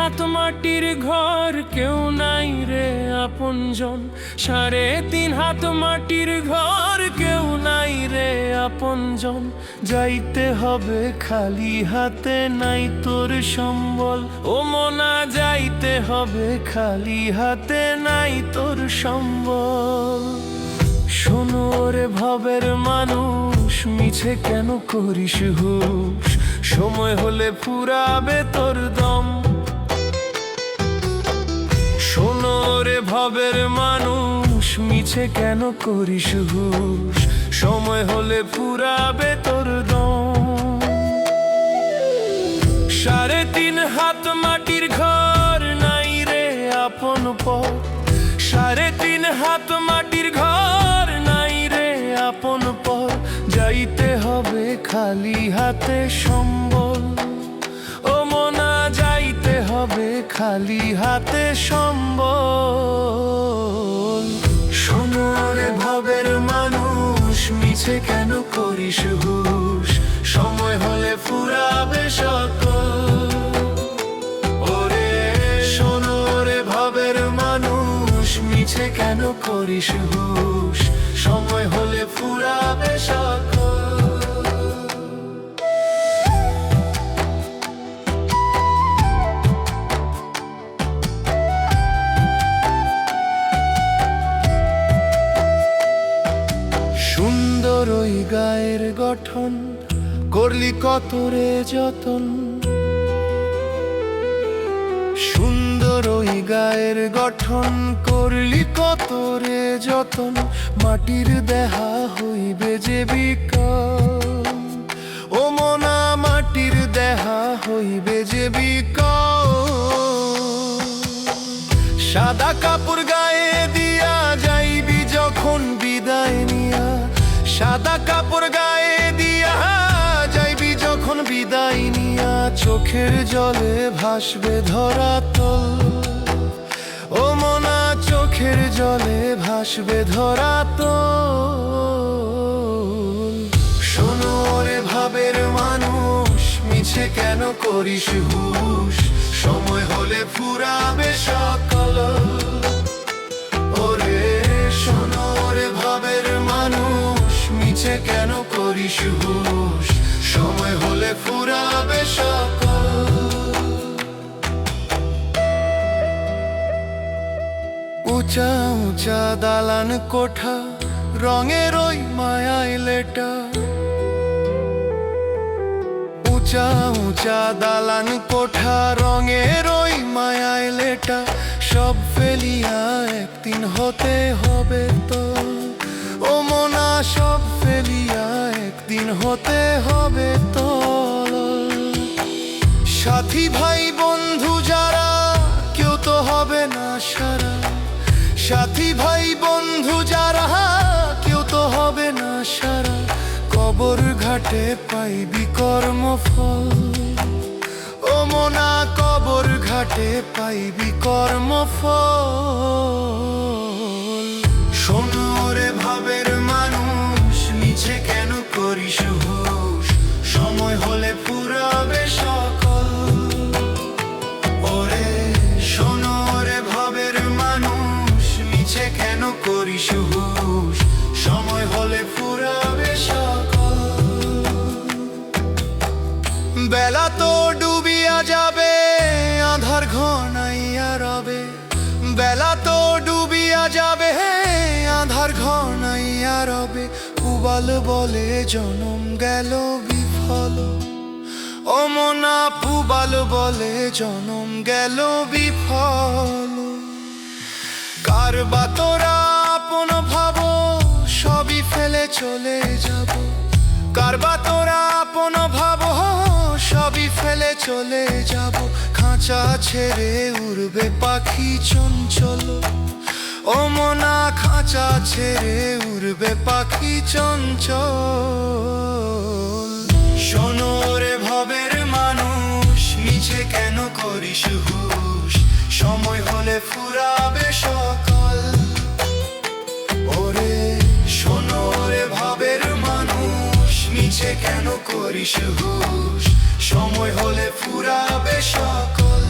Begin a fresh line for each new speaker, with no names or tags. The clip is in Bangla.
হাত মাটির ঘর, কেউ নাই রে আপনজন। 3.5 হাত মাটির ঘর, কেউ নাই রে আপনজন। যাইতে হবে খালি হাতে, নাই তোর সম্বল। ও মনা, যাইতে হবে খালি হাতে, নাই তোর সম্বল। শোনো রে ভবের মানুষ, মিছে কেন করিস হুশ? সময় হলে ফুরাবে তোর দম। শোনো রে ভবের মানুষ, মিছে কেন করিস হুশ? সময় হলে ফুরাবে তোর দম। 3.5 হাত মাটির ঘর, নাই রে আপন পথ। 3.5 হাত মাটির ঘর, নাই রে আপন পথ। যাইতে হবে খালি হাতে সম্বল। ও মনা, যাইতে হবে খালি হাতে সম্বল। শোনো রে ভবের মানুষ, মিছে কেন করিস হুশ? সময় হলে ফুরাবে সকল। ওরে শোনো রে ভবের মানুষ, মিছে কেন করিস হুশ? সময় হলে ফুরাবে সকল। সুন্দর ওই গায়ের গঠন, করলি কত রে যতন। সুন্দর ওই গায়ের গঠন, করলি কত রে যতন। মাটির দেহা হইবে যে বিকল। ও মনা, মাটির দেহা হইবে যে বিকল। সাদা কাপড় গায়ে দিয়া যাইবি যখন বিদায় নিয়া। সাদা কাপড় গায়ে দিয়া যাইবি যখন বিদায় নিয়া। চোখের জলে ভাসবে ধরাতল। ও মনা, চোখের জলে ভাসবে ধরাতল। শোনো রে ভাবের মানুষ, মিছে কেন করিস হুশ? সময় হলে ফুরাবে সকল। ওরে শোনো রে ভাবের মানুষ, মিছে কেন করিস হুশ? সময় হলে ফুরাবে সকল। উঁচা উঁচা দালান কোঠা, রঙের ওই মায়ায় লেটা। উঁচা উঁচা দালান কোঠা, রঙের ওই মায়ায় লেটা। সব ফেলিয়া একদিন হতে হবে তো। ও মনা, সব ফেলিয়া একদিন হতে হবে তো। সাথী ভাই বন্ধু যারা, কেউ তো হবে না সারা। সাথী ভাই বন্ধু যারা, কেউ তো হবে না সারা। কবর ঘাটে পাইবি কর্মফল। ও মনা, কবর ঘাটে পাইবি কর্মফল। শোনো রে ভাবের মানুষ, মিছে কেন করিস হুশ? সময় হলে ফুরাবে সকল। ওরে শোনো রে ভাবের মানুষ, মিছে কেন করিস হুশ? সময় হলে ফুরাবে সকল। বেলা তো ডুবিয়া যাবে, আধার ঘনাইয়া রবে। বেলা তো ডুবিয়া যাবে, আধার ঘনাইয়া রবে। পুবাল বলে জনম গেল বিফল। ও মনা, পুবাল বলে জনম গেল বিফল। কার বা তোরা আপন ভাবো, সবই ফেলে চলে যাব। কার বা তোরা আপন ভাবো, সবই ফেলে চলে যাব। খাঁচা ছেড়ে উড়বে পাখি চঞ্চল। ও মনা, খাঁচা ছেড়ে উড়বে পাখি চঞ্চল। শোনো রে ভবের মানুষ, মিছে কেন করিস হুশ? সময় হলে ফুরাবে সকল। ওরে শোনো রে ভবের মানুষ, মিছে কেন করিস হুশ? সময় হলে ফুরাবে সকল।